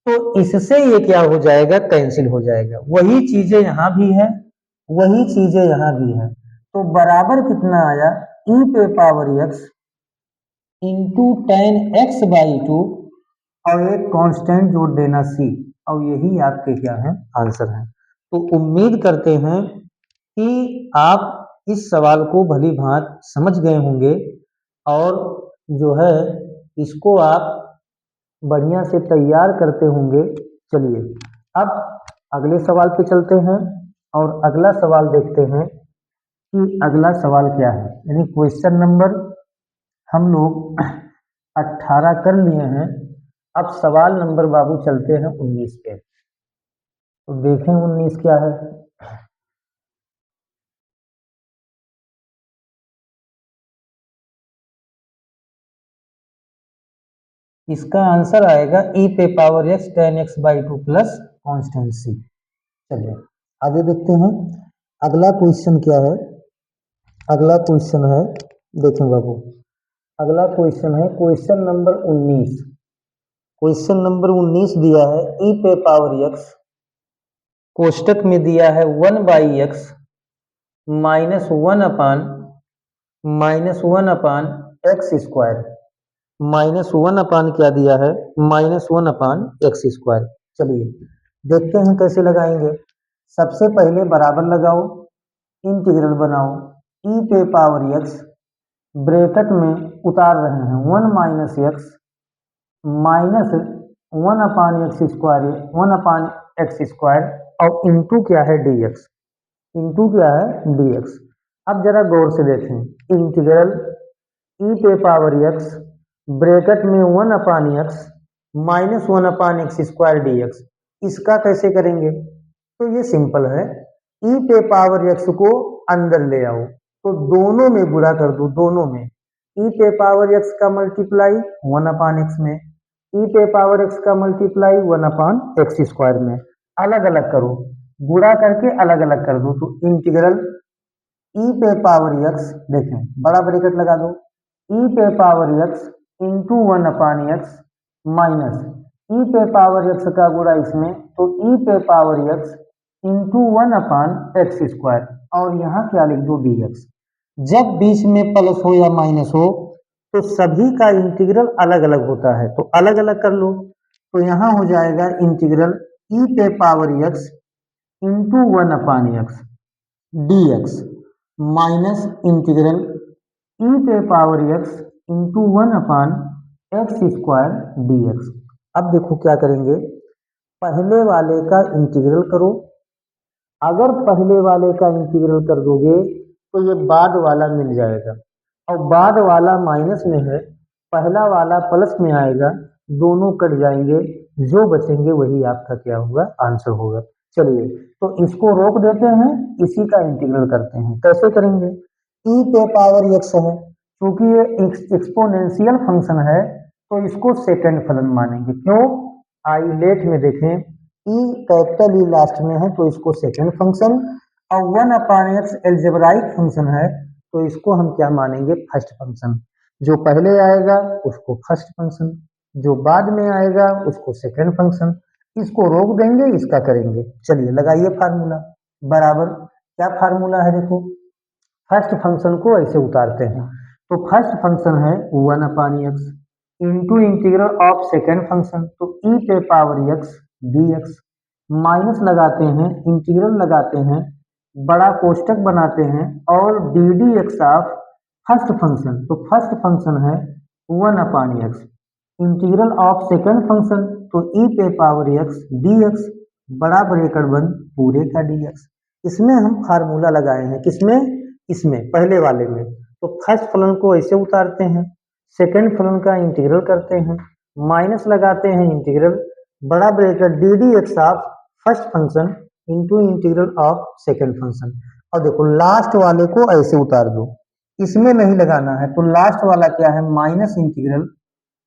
तो इससे ये क्या हो जाएगा, कैंसिल हो जाएगा। वही चीजें यहाँ भी है, वही चीजें यहाँ भी है, तो बराबर कितना आया, ई पे power x into ten x by two और एक कांस्टेंट जोड़ देना सी, और यही आपके क्या है, आंसर है। तो उम्मीद करते हैं कि आप इस सवाल को भली भांत समझ गए होंगे और जो है इसको आप बढ़िया से तैयार करते होंगे। चलिए अब अगले सवाल पे चलते हैं और अगला सवाल देखते हैं कि अगला सवाल क्या है। यानी क्वेश्चन नंबर हम लोग 18 कर लिए हैं, अब सवाल नंबर बाबू चलते हैं 19 पे, तो देखें 19 क्या है। इसका आंसर आएगा ई पे power x tan x by two plus constant C. चलिए आगे देखते हैं अगला क्वेश्चन क्या है। अगला क्वेश्चन है, देखें बाबू, अगला क्वेश्चन है क्वेश्चन नंबर 19। क्वेश्चन नंबर 19 दिया है ई पे पावर एक्स, कोष्टक में दिया है 1/x -1 अपान एक्स स्क्वायर, -1 अपान क्या दिया है, -1/x²। चलिए देखते हैं कैसे लगाएंगे। सबसे पहले बराबर लगाओ, इंटीग्रल बनाओ, ई पे पावर एक्स ब्रैकेट में उतार रहे हैं 1 - -1/x², 1/x² और इंटू क्या है डी एक्स, इंटू क्या है डी एक्स। अब जरा गौर से देखें, इंटीग्रल ई पे पावर एक्स ब्रैकेट में 1/x -1/x² डी एक्स, इसका कैसे करेंगे, तो ये सिंपल है, ई पे पावर एक्स को अंदर ले आओ तो दोनों में गुणा कर दो, दोनों में ई पे पावर एक्स का मल्टीप्लाई 1/x में, ई पे पावर एक्स का मल्टीप्लाई 1/x² में, अलग अलग करो, गुणा करके अलग अलग कर दो, तो इंटीग्रल ई पे पावर एक्स, देखें बड़ा ब्रैकेट लगा दो, ई पे power x into 1/x minus e पे पावर एक्स का गुणा इसमें, तो ई पे पावर एक्स इंटू 1/x², और यहाँ क्या लिख दो डी एक्स। जब बीच में प्लस हो या माइनस हो तो सभी का इंटीग्रल अलग अलग होता है, तो अलग अलग कर लो, तो यहाँ हो जाएगा इंटीग्रल ई पे power x into 1/x d x minus integral e पे power x into 1/x² d x. अब देखो क्या करेंगे, पहले वाले का इंटीग्रल करो, अगर पहले वाले का इंटीग्रल कर दोगे तो ये बाद वाला मिल जाएगा, और बाद वाला माइनस में है पहला वाला प्लस में आएगा, दोनों कट जाएंगे, जो बचेंगे वही आपका क्या होगा, आंसर होगा। चलिए, तो इसको रोक देते हैं, इसी का इंटीग्रल करते हैं। कैसे करेंगे? ई पे पावर एक्स है, क्योंकि ये एक्सपोनेंशियल फंक्शन है तो इसको सेकंड फलन मानेंगे। क्यों? आई लेट में देखें, ई कैपिटल ई लास्ट में है तो इसको सेकंड फंक्शन, और 1/x एल्जेब्राइक फंक्शन है तो इसको हम क्या मानेंगे, फर्स्ट फंक्शन। जो पहले आएगा उसको फर्स्ट फंक्शन, जो बाद में आएगा उसको सेकंड फंक्शन। इसको रोक देंगे, इसका करेंगे। चलिए लगाइए फार्मूला, बराबर क्या फार्मूला है, देखो फर्स्ट फंक्शन को ऐसे उतारते हैं, तो फर्स्ट फंक्शन है 1/x into integral of second function, तो ई पे पावर x dx, माइनस लगाते हैं, इंटीग्रल लगाते हैं, बड़ा कोष्टक बनाते हैं, और D d x of first function, तो फर्स्ट फंक्शन है 1/x integral of second function, तो ई पे पावर x dx, बड़ा ब्रैकेट बंद पूरे का dx। इसमें हम फार्मूला लगाए हैं, किसमें? इसमें पहले वाले में। तो फर्स्ट फलन को ऐसे उतारते हैं, सेकेंड फलन का इंटीग्रल करते हैं, माइनस लगाते हैं, इंटीग्रल बड़ा bracket D d x of first function into integral of second function. और देखो लास्ट वाले को ऐसे उतार दो, इसमें नहीं लगाना है, तो लास्ट वाला क्या है, माइनस इंटीग्रल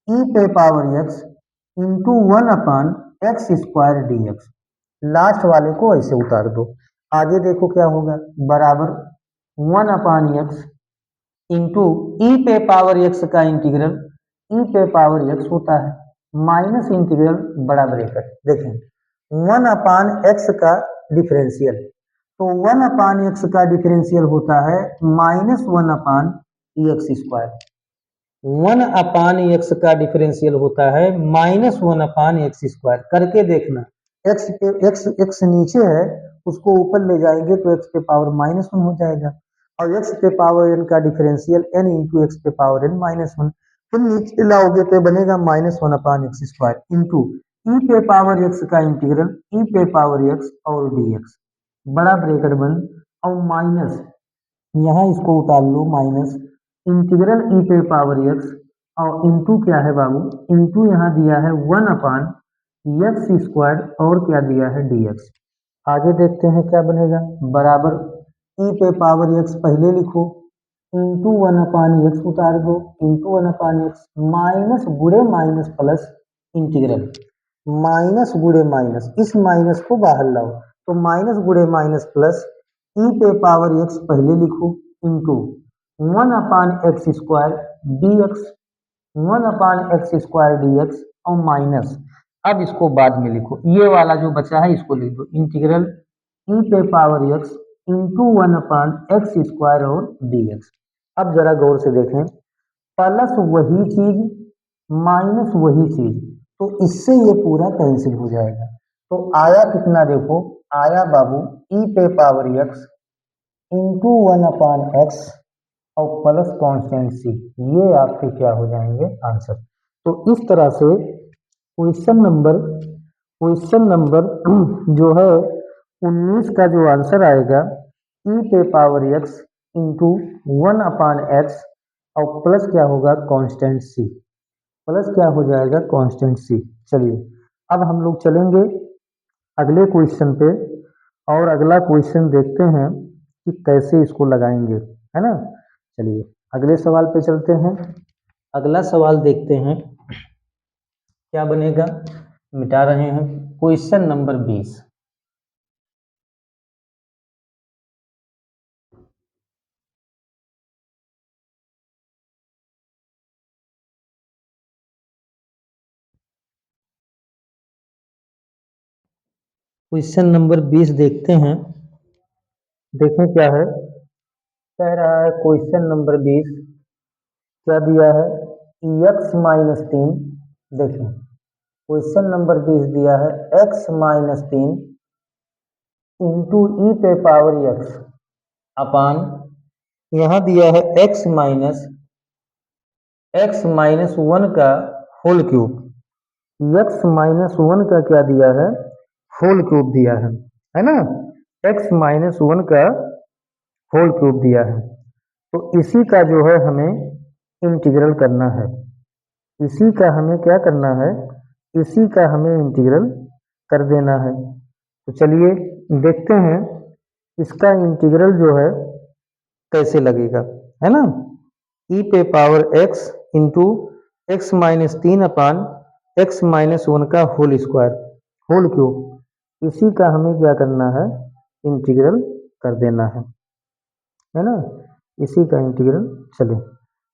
ई पे power x into 1/x² dx। Last वाले को ऐसे उतार दो, आगे देखो क्या होगा, बराबर 1/x इंटू ई पे पावर एक्स का इंटीग्रल, ई पे पावर एक्स होता है, माइनस इंटीग्रल बड़ा ब्रैकेट, देखें 1/x का डिफरेंशियल, तो 1/x का डिफरेंशियल होता है -1/x²। 1/x का डिफरेंशियल होता है -1/x²। करके देखना, x नीचे है, उसको ऊपर ले जाएंगे तो x पे पावर -1 हो जाएगा, और x पे पावर n का डिफरेंशियल n इंटू एक्स पे पावर n -1, फिर नीचे लाओगे तो बनेगा -1/x² इंटू ई पे पावर x का इंटीग्रल ई पे पावर x और dx, बड़ा ब्रैकेट बंद, और माइनस, यहाँ इसको उतार लो, माइनस इंटीग्रल ई पे पावर x, और इंटू क्या है बाबू, इंटू यहाँ दिया है 1/x² और क्या दिया है dx। आगे देखते हैं क्या बनेगा, बराबर ई पे पावर x पहले लिखो, इंटू 1/x उतार दो, इंटू 1/x, माइनस गुड़े माइनस प्लस इंटीग्रल, माइनस गुड़े माइनस, इस माइनस को बाहर लाओ, तो माइनस गुड़े माइनस प्लस ई पे पावर x पहले लिखो, into 1/x² dx, 1/x² dx, और माइनस, अब इसको बाद में लिखो, ये वाला जो बचा है इसको लिख दो, इंटीग्रल ई पे पावर x इंटू 1/x² और dx। अब जरा गौर से देखें, प्लस वही चीज माइनस वही चीज, तो इससे ये पूरा कैंसिल हो जाएगा, तो आया कितना, देखो आया बाबू ई पे पावर x इंटू 1/x और प्लस कांस्टेंट सी, ये आपके क्या हो जाएंगे, आंसर। तो इस तरह से क्वेश्चन नंबर जो है 19 का जो आंसर आएगा, ई पे पावर x इंटू 1/x और प्लस क्या होगा, कांस्टेंट सी, प्लस क्या हो जाएगा, कांस्टेंट सी। चलिए, अब हम लोग चलेंगे अगले क्वेश्चन पे, और अगला क्वेश्चन देखते हैं कि कैसे इसको लगाएंगे, है ना। चलिए अगले सवाल पे चलते हैं, अगला सवाल देखते हैं क्या बनेगा, मिटा रहे हैं, क्वेश्चन नंबर 20। क्वेश्चन नंबर 20 देखते हैं, देखें क्या है, कह रहा है क्वेश्चन नंबर 20 क्या दिया है, x-3, देखें क्वेश्चन नंबर 20 दिया है x-3 इंटू ई पे पावर x अपान, यहाँ दिया है x-1 का होल क्यूब, x-1 का क्या दिया है, होल क्यूब दिया है ना, x-1 का होल क्यूब दिया है, तो इसी का जो है हमें इंटीग्रल करना है। इसी का हमें क्या करना है, इसी का हमें इंटीग्रल कर देना है। तो चलिए देखते हैं इसका इंटीग्रल जो है कैसे लगेगा, है ना। ई पे power x into x minus 3 अपान एक्स माइनस 1 का होल स्क्वायर, होल क्यूब, इसी का हमें क्या करना है, इंटीग्रल कर देना है ना। इसी का इंटीग्रल चले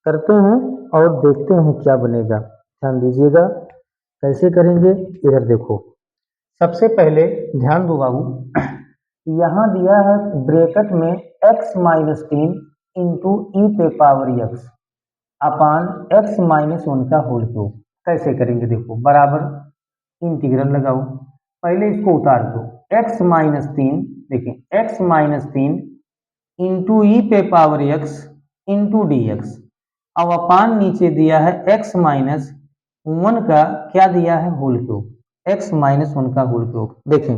करते हैं और देखते हैं क्या बनेगा। ध्यान दीजिएगा कैसे करेंगे, इधर देखो। सबसे पहले ध्यान दो बाबू, यहाँ दिया है ब्रैकेट में x माइनस 3 इंटू ई पे पावर x अपान एक्स माइनस 1 का होल क्यूब। कैसे करेंगे देखो, बराबर इंटीग्रल लगाओ, पहले इसको उतार दो। x माइनस 3, देखिए x माइनस 3 इंटू ई पे power x into d x. अब अपान नीचे दिया है x माइनस 1 का क्या दिया है, होल क्यूब, x माइनस 1 का होल क्यूब। देखें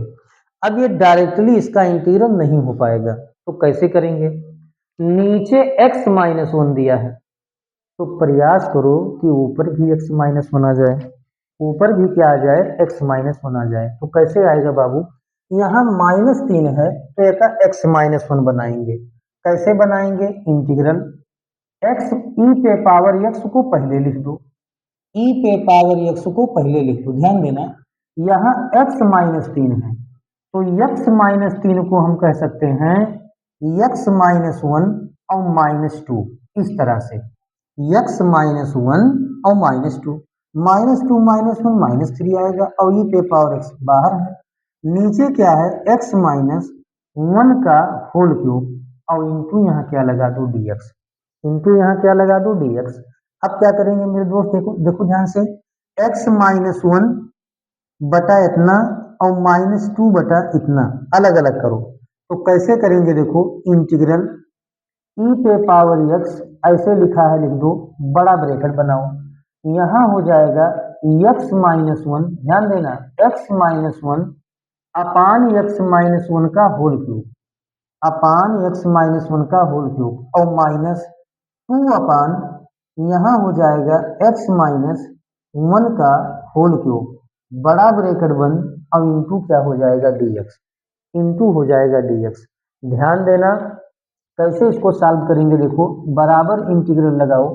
अब ये डायरेक्टली इसका इंटीग्रल नहीं हो पाएगा, तो कैसे करेंगे, नीचे x माइनस 1 दिया है तो प्रयास करो कि ऊपर भी x माइनस 1 आ जाए, ऊपर भी क्या आ जाए, x माइनस 1 आ जाए। तो कैसे आएगा बाबू, यहाँ -3 है तो एक x माइनस 1 बनाएंगे। कैसे बनाएंगे, इंटीग्रल x ई पे पावर x को पहले लिख दो, ई पे पावर x को पहले लिख दो। ध्यान देना यहाँ x माइनस 3 है तो x माइनस 3 को हम कह सकते हैं x माइनस 1 और -2, इस तरह से x माइनस 1 और -2, -2 -1 -3 आएगा और ये पे पावर x बाहर है। नीचे क्या है, x माइनस 1 का होल क्यूब और इंटू यहाँ क्या लगा दो dx, इंटू यहाँ क्या लगा दो dx। अब क्या करेंगे मेरे दोस्त, देखो देखो ध्यान से, x माइनस 1 बटा इतना और -2 बटा इतना अलग अलग करो। तो कैसे करेंगे देखो, इंटीग्रल ई पे पावर x ऐसे लिखा है, लिख दो, बड़ा ब्रैकेट बनाओ, यहाँ हो जाएगा x माइनस 1, ध्यान देना x माइनस 1 अपान x माइनस 1 का होल क्यूब, अपान x माइनस 1 का होल क्यूब और -2 अपान यहाँ हो जाएगा x माइनस 1 का होल क्यूब, बड़ा ब्रैकेट बंद और इंटू क्या हो जाएगा dx, इंटू हो जाएगा dx। ध्यान देना कैसे इसको सॉल्व करेंगे, देखो बराबर इंटीग्रल लगाओ।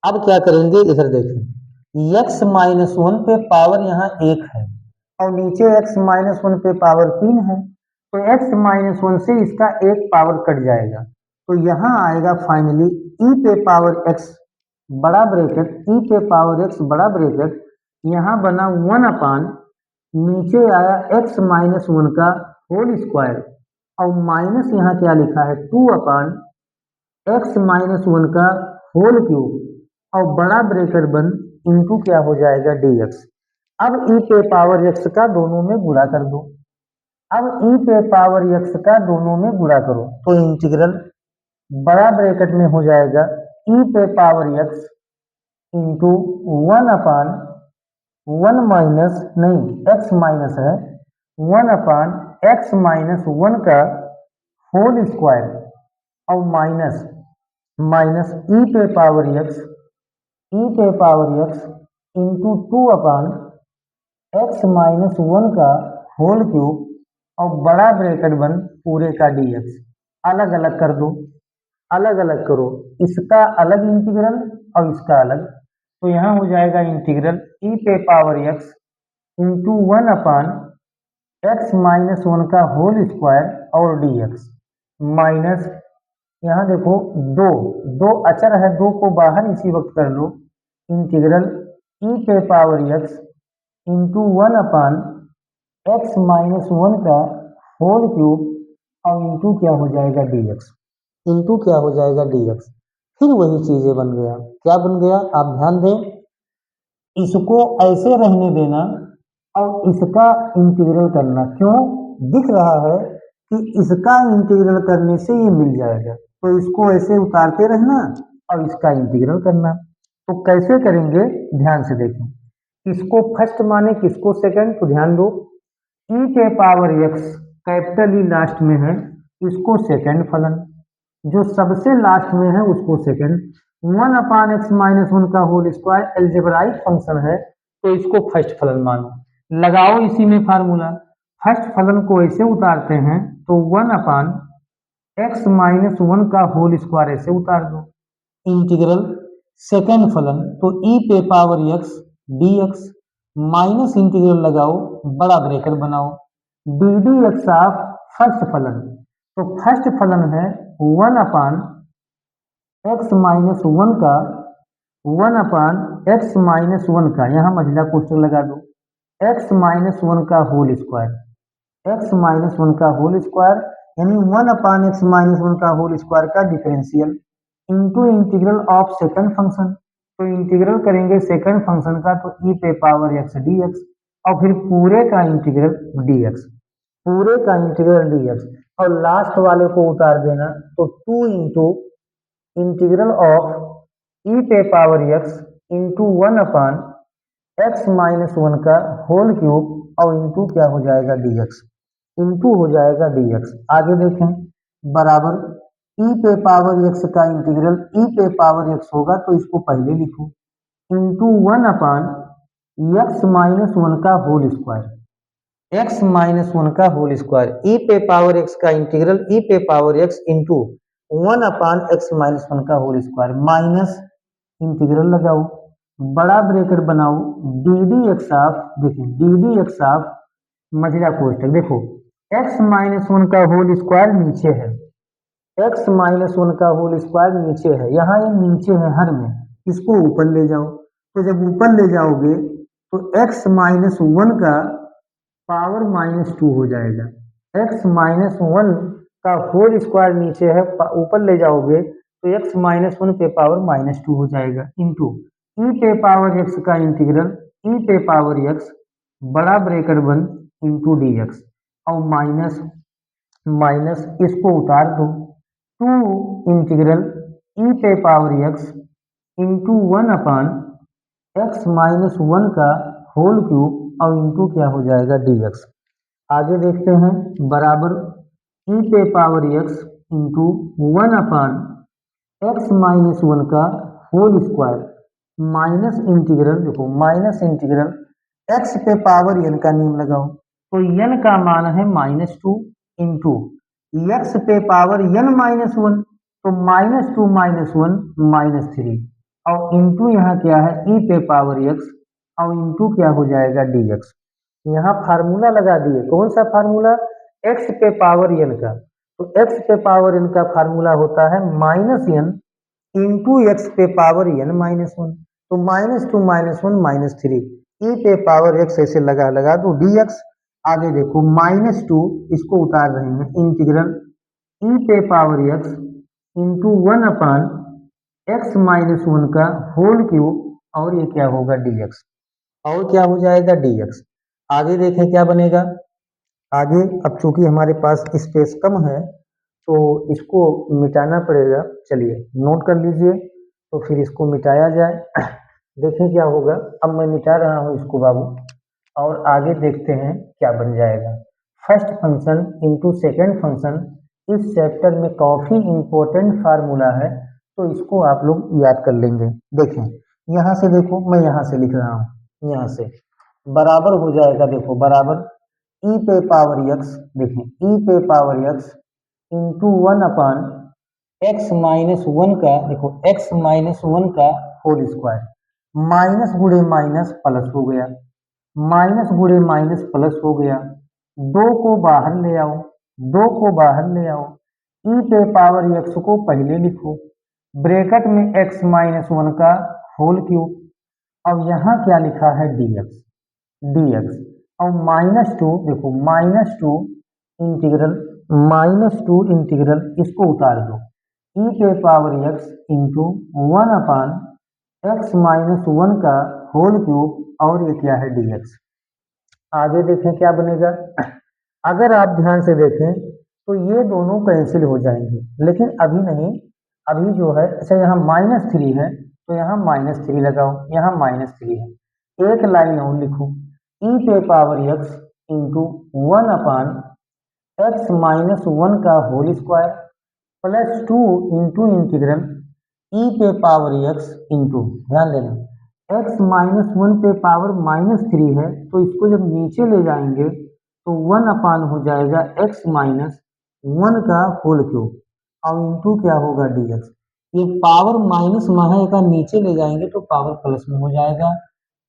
अब क्या करेंगे, इधर देखें, x माइनस 1 पे पावर यहाँ 1 है और नीचे x माइनस 1 पे पावर 3 है, तो x माइनस 1 से इसका एक पावर कट जाएगा, तो यहाँ आएगा फाइनली e पे पावर x बड़ा ब्रैकेट, e पे पावर x बड़ा ब्रैकेट, यहाँ बना 1 अपान, नीचे आया x माइनस 1 का होल स्क्वायर और माइनस यहाँ क्या लिखा है, 2 अपान एक्स माइनस 1 का होल क्यूब और बड़ा ब्रैकेट बंद इंटू क्या हो जाएगा dx। अब e पे पावर x का दोनों में गुणा कर दो, अब e पे पावर x का दोनों में गुणा करो तो इंटीग्रल बड़ा ब्रैकेट में हो जाएगा e पे पावर x इंटू 1 अपान 1 माइनस नहीं x माइनस है 1 अपान x माइनस 1 का होल स्क्वायर और माइनस माइनस ई पे पावर x, ई पे पावर x इंटू 2 अपान x माइनस 1 का होल क्यूब और बड़ा ब्रैकेट बन पूरे का dx। अलग अलग कर दो, अलग अलग करो, इसका अलग इंटीग्रल और इसका अलग, तो यहाँ हो जाएगा इंटीग्रल ई पे पावर x इंटू 1 अपान x माइनस 1 का होल स्क्वायर और dx माइनस यहाँ देखो दो, दो अचर है, दो को बाहर इसी वक्त कर लो, इंटीग्रल ई पे पावर x इंटू 1 अपान x माइनस 1 का होल क्यूब और इंटू क्या हो जाएगा dx, इंटू क्या हो जाएगा dx। फिर वही चीजें बन गया, क्या बन गया आप ध्यान दें, इसको ऐसे रहने देना और इसका इंटीग्रल करना, क्यों, दिख रहा है कि इसका इंटीग्रल करने से ये मिल जाएगा, तो इसको ऐसे उतारते रहना और इसका इंटीग्रल करना। तो कैसे करेंगे ध्यान से देखें, किसको फर्स्ट माने किसको सेकंड, तो ध्यान दो, ई पे power x capital E last में है, इसको सेकंड फलन, जो सबसे लास्ट में है उसको second, one upon x minus one का होल स्क्वायर एल्जेब्राइक फंक्शन है, तो इसको फर्स्ट फलन मानो। लगाओ इसी में फार्मूला। फर्स्ट फलन को ऐसे उतारते हैं तो one upon x minus one का होल स्क्वायर ऐसे उतार दो। इंटीग्रल सेकंड फलन तो ई पे power x d x minus integral लगाओ, बड़ा ब्रैकेट बनाओ, d d x of first फलन। तो फर्स्ट फलन है one upon x minus one का, one upon x minus one का, यहाँ मझला कोष्टक लगा दो, एक्स माइनस वन का whole square, x minus one का होल स्क्वायर यानी one upon x minus one का होल स्क्वायर का differential into integral of second function. तो इंटीग्रल करेंगे सेकंड फंक्शन का तो ई पे पावर एक्स डी एक्स और फिर पूरे का इंटीग्रल डी एक्स, पूरे का इंटीग्रल डी एक्स और लास्ट वाले को उतार देना तो to into integral of e पे power x into one upon x minus one का होल क्यूब और इंटू क्या हो जाएगा डी एक्स, इंटू हो जाएगा डी एक्स। आगे देखें बराबर ई पे पावर एक्स का इंटीग्रल ई पे पावर एक्स होगा तो इसको पहले लिखो into one upon x minus one का whole square, x minus one का होल स्क्वायर, ई पे पावर एक्स का इंटीग्रल ई पे power x into one upon x minus one का होल स्क्वायर माइनस इंटीग्रल लगाओ, बड़ा ब्रैकेट बनाओ, d d x of, देखिए डी डी एक्स ऑफ मझला कोष्टक, देखो एक्स माइनस वन का होल स्क्वायर नीचे है, एक्स माइनस वन का होल स्क्वायर नीचे है, यहाँ ये नीचे है हर में, इसको ऊपर ले जाओ। तो जब ऊपर ले जाओगे तो एक्स माइनस वन का पावर माइनस टू हो जाएगा, एक्स माइनस वन का होल स्क्वायर नीचे है, ऊपर ले जाओगे तो एक्स माइनस वन पे पावर माइनस टू हो जाएगा इंटू ई पे पावर एक्स का इंटीग्रल ई पे पावर एक्स बड़ा ब्रैकेट बंद इंटू डी एक्स और माइनस माइनस इसको उतार दो, टू इंटीग्रल ई पे power x into one upon x minus one का होल क्यूब और इंटू क्या हो जाएगा डी एक्स। आगे देखते हैं बराबर ई पे power x into one upon x minus one का होल स्क्वायर माइनस इंटीग्रल, देखो माइनस इंटीग्रल एक्स पे पावर एन का नियम लगाओ तो एन का मान है माइनस टू इंटू एक्स पे पावर एन माइनस वन तो minus two minus one minus three और इंटू यहाँ क्या है ई पे पावर एक्स और इंटू क्या हो जाएगा डी एक्स। यहाँ फार्मूला लगा दिए, कौन सा फार्मूला, एक्स पे पावर एन का, तो एक्स पे पावर एन का फार्मूला होता है माइनस एन इंटू एक्स पे पावर एन माइनस वन, तो minus two minus one minus three, e पे पावर एक्स ऐसे लगा दो डी एक्स। आगे देखो माइनस टू इसको उतार रहे हैं इंटीग्रल ई पे power x into one upon x minus one का होल क्यूब और ये क्या होगा डी एक्स और क्या हो जाएगा डी एक्स। आगे देखें क्या बनेगा, आगे अब चूंकि हमारे पास स्पेस कम है तो इसको मिटाना पड़ेगा, चलिए नोट कर लीजिए तो फिर इसको मिटाया जाए। देखें क्या होगा, अब मैं मिटा रहा हूँ इसको बाबू और आगे देखते हैं क्या बन जाएगा। First function into second function इस चैप्टर में काफ़ी इंपॉर्टेंट फार्मूला है तो इसको आप लोग याद कर लेंगे। देखें यहाँ से, देखो मैं यहाँ से लिख रहा हूँ, यहाँ से बराबर हो जाएगा, देखो बराबर ई पे पावर एक्स, देखें ई पे power x into one upon x minus one का, देखो एक्स माइनस वन का होल स्क्वायर, माइनस गुणे माइनस प्लस हो गया, माइनस गुणे माइनस प्लस हो गया, दो को बाहर ले आओ, दो को बाहर ले आओ, ई पे पावर एक्स को पहले लिखो, ब्रैकेट में एक्स माइनस वन का होल क्यूब और यहाँ क्या लिखा है डी एक्स और माइनस टू, देखो minus two integral, minus two integral इसको उतार दो ई पे power x into one upon x minus one का होल क्यूब और ये क्या है डी एक्स। आगे देखें क्या बनेगा, अगर आप ध्यान से देखें तो ये दोनों कैंसिल हो जाएंगे, लेकिन अभी नहीं, अभी जो है अच्छा यहाँ माइनस थ्री है तो यहाँ माइनस थ्री लगाओ, यहाँ माइनस थ्री है, एक लाइन और लिखो ई पे power x into one upon x minus one का whole square plus two into integral e पे पावर एक्स इंटू, ध्यान देना, x माइनस वन पे पावर -3 है, तो इसको जब नीचे ले जाएंगे तो 1 अपान हो जाएगा x माइनस वन का होल क्यूब और इंटू क्या होगा dx। ये पावर माइनस में है का नीचे ले जाएंगे तो पावर प्लस में हो जाएगा।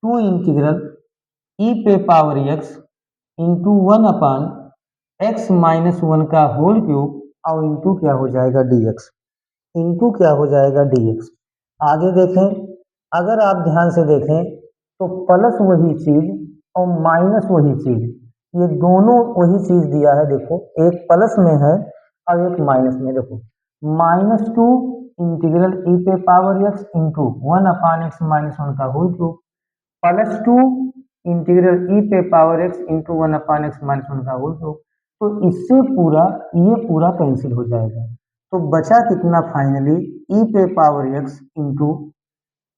2 इंटीग्रल ई पे पावर एक्स इंटू 1 अपान एक्स माइनस वन का होल क्यूब और इंटू क्या हो जाएगा dx, इंटू क्या हो जाएगा dx। आगे देखें, अगर आप ध्यान से देखें तो प्लस वही चीज और माइनस वही चीज, ये दोनों वही चीज दिया है। देखो एक प्लस में है और एक माइनस में। देखो -2 इंटीग्रल ई पे पावर एक्स इंटू 1 अपान एक्स माइनस वन का होल क्यूब, +2 इंटीग्रल ई पे पावर एक्स इंटू 1 अपान एक्स माइनस वन का होल क्यूब। तो इससे पूरा ये पूरा कैंसिल हो जाएगा, तो बचा कितना फाइनली ई पे पावर एक्स इंटू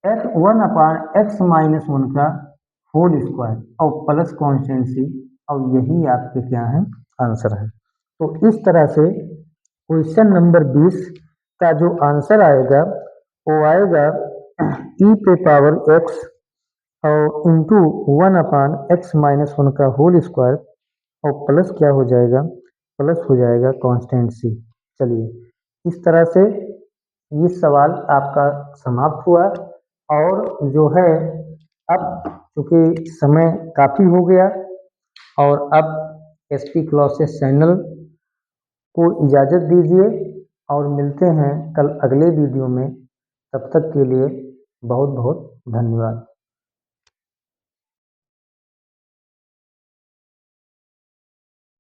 एक्स 1 अपान एक्स माइनस वन का होल स्क्वायर और प्लस कॉन्स्टेंसी, और यही आपके क्या है आंसर है। तो इस तरह से क्वेश्चन नंबर 20 का जो आंसर आएगा वो आएगा ई पे पावर एक्स और इंटू 1 अपान एक्स माइनस वन का होल स्क्वायर और प्लस क्या हो जाएगा, प्लस हो जाएगा कॉन्स्टेंसी। चलिए इस तरह से ये सवाल आपका समाप्त हुआ। और जो है अब चूँकि समय काफ़ी हो गया और अब एसपी क्लासेस चैनल को इजाज़त दीजिए और मिलते हैं कल अगले वीडियो में। तब तक के लिए बहुत बहुत धन्यवाद।